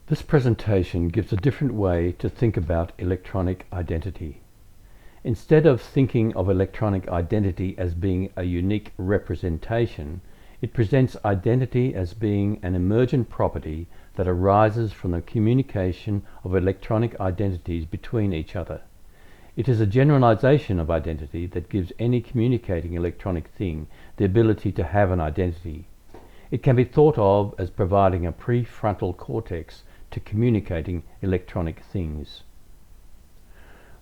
This presentation gives a different way to think about electronic identity. Instead of thinking of electronic identity as being a unique representation, it presents identity as being an emergent property that arises from the communication of electronic identities between each other. It is a generalization of identity that gives any communicating electronic thing the ability to have an identity. It can be thought of as providing a prefrontal cortex to communicating electronic things.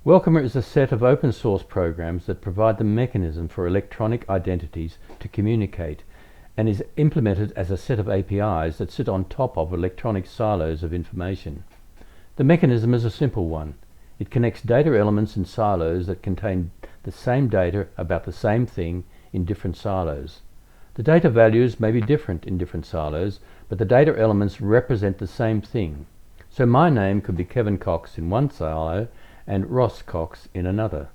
Welcomer is a set of open source programs that provide the mechanism for electronic identities to communicate, and is implemented as a set of APIs that sit on top of electronic silos of information. The mechanism is a simple one. It connects data elements in silos that contain the same data about the same thing in different silos. The data values may be different in different silos, but the data elements represent the same thing. So my name could be Kevin Cox in one silo and Ross Cox in another.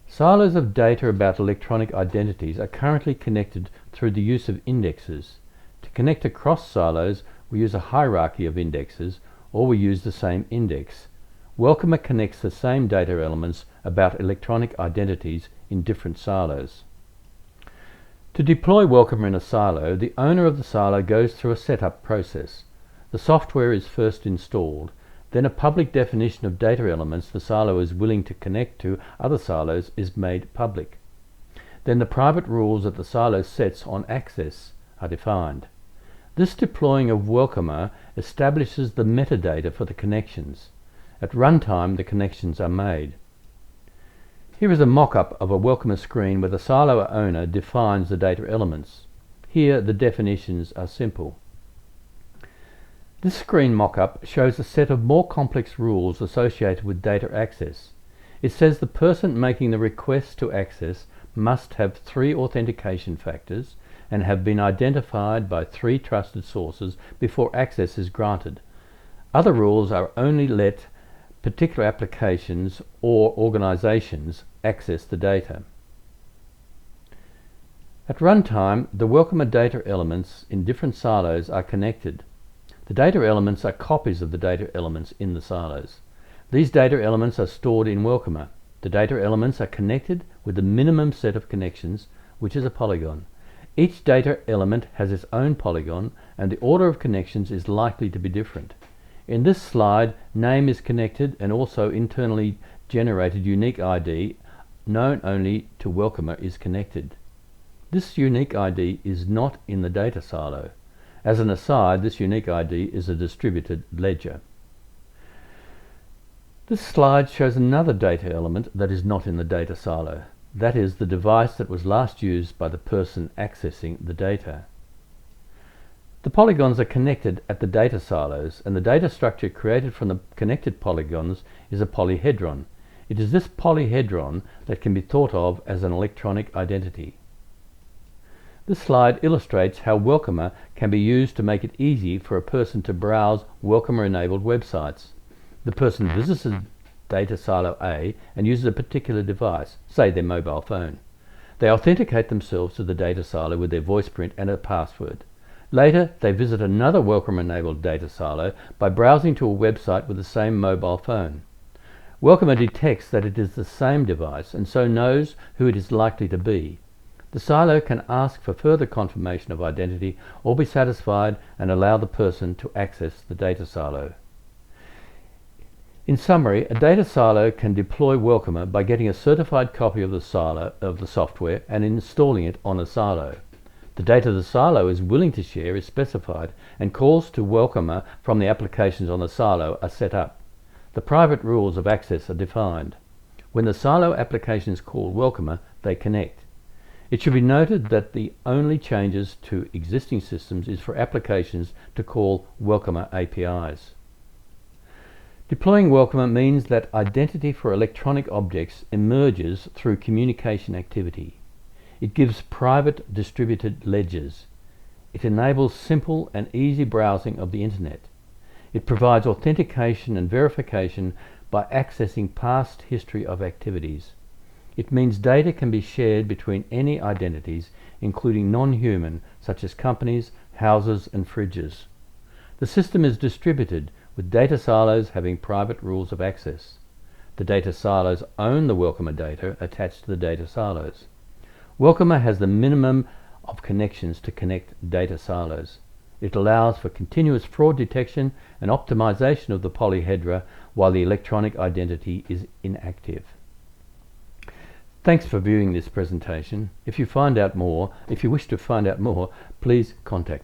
Silos of data about electronic identities are currently connected through the use of indexes. To connect across silos, we use a hierarchy of indexes, or we use the same index. Welcomer connects the same data elements about electronic identities in different silos. To deploy Welcomer in a silo, the owner of the silo goes through a setup process. The software is first installed, then a public definition of data elements the silo is willing to connect to other silos is made public. Then the private rules that the silo sets on access are defined. This deploying of Welcomer establishes the metadata for the connections. At runtime, the connections are made. Here is a mock-up of a Welcomer screen where the silo owner defines the data elements. Here the definitions are simple. This screen mock-up shows a set of more complex rules associated with data access. It says the person making the request to access must have 3 authentication factors and have been identified by 3 trusted sources before access is granted. Other rules are only let particular applications or organizations access the data. At runtime, the Welcomer data elements in different silos are connected. The data elements are copies of the data elements in the silos. These data elements are stored in Welcomer. The data elements are connected with the minimum set of connections, which is a polygon. Each data element has its own polygon, and the order of connections is likely to be different. In this slide, name is connected, and also internally generated unique ID known only to Welcomer is connected. This unique ID is not in the data silo. As an aside, this unique ID is a distributed ledger. This slide shows another data element that is not in the data silo. That is the device that was last used by the person accessing the data. The polygons are connected at the data silos, and the data structure created from the connected polygons is a polyhedron. It is this polyhedron that can be thought of as an electronic identity. This slide illustrates how Welcomer can be used to make it easy for a person to browse Welcomer-enabled websites. The person visits a data silo A and uses a particular device, say their mobile phone. They authenticate themselves to the data silo with their voice print and a password. Later, they visit another Welcomer-enabled data silo by browsing to a website with the same mobile phone. Welcomer detects that it is the same device and so knows who it is likely to be. The silo can ask for further confirmation of identity or be satisfied and allow the person to access the data silo. In summary, a data silo can deploy Welcomer by getting a certified copy of the software and installing it on a silo. The data the silo is willing to share is specified, and calls to Welcomer from the applications on the silo are set up. The private rules of access are defined. When the silo applications call Welcomer, they connect. It should be noted that the only changes to existing systems is for applications to call Welcomer APIs. Deploying Welcomer means that identity for electronic objects emerges through communication activity. It gives private distributed ledgers. It enables simple and easy browsing of the internet. It provides authentication and verification by accessing past history of activities. It means data can be shared between any identities, including non-human, such as companies, houses, and fridges. The system is distributed, with data silos having private rules of access. The data silos own the Welcomer data attached to the data silos. Welcomer has the minimum of connections to connect data silos. It allows for continuous fraud detection and optimization of the polyhedra while the electronic identity is inactive. Thanks for viewing this presentation. If you wish to find out more, please contact